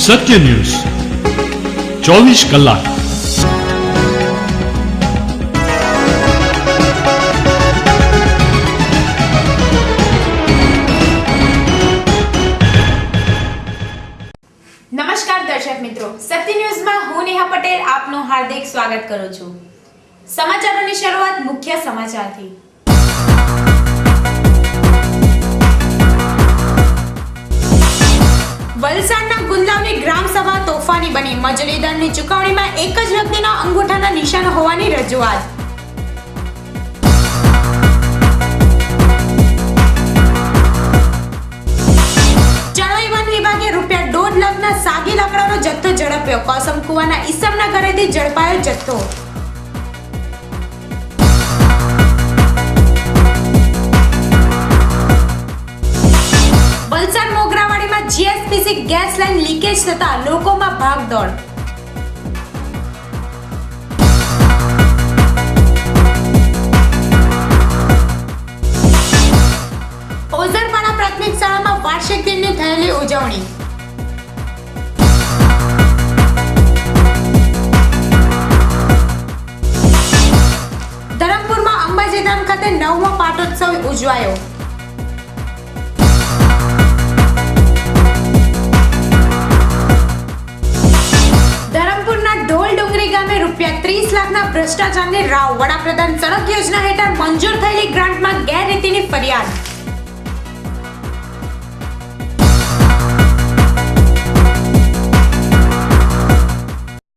સત્ય news 24 કલાક। નમસ્કાર દર્શક મિત્રો, સત્ય ન્યૂઝમાં હું નેહા પટેલ આપનું હાર્દિક સ્વાગત કરું છું। સમાચારોની શરૂઆત મુખ્ય સમાચારથી। વલસાડના ગુંદાવની ગ્રામ સભા તોફાની બની। મજૂરી દરની ચુકવણીમાં એક જ વ્યક્તિના અંગૂઠાના નિશાન હોવાની રજૂઆત। ચણોઈ વન વિભાગે ₹1.5 લાખના સાગી લાકડાનો જથ્થો ઝડપ્યો। કોસમ કુવાના ઈસમના ઘરેથી ઝડપાયો જથ્થો। વલસાડ મોગરાવાડીમાં જીએસપીસી ગેસ લાઈન લીકેજ થતા લોકોમાં ભાગદોડ। ઓઝરપાડા પ્રાથમિક શાળામાં વાર્ષિક દિનની થયેલી ઉજવણી। ધરમપુરમાં અંબાજી ધામ ખાતે 9મો પાટોત્સવ ઉજવાયો। ધરમપુરના ઢોલ ડુંગરી ગામે ₹30 લાખના ભ્રષ્ટાચારની રાવ। વડાપ્રધાન સડક યોજના હેઠળ મંજૂર થયેલી ગ્રાન્ટમાં ગેરરીતિની ફરિયાદ।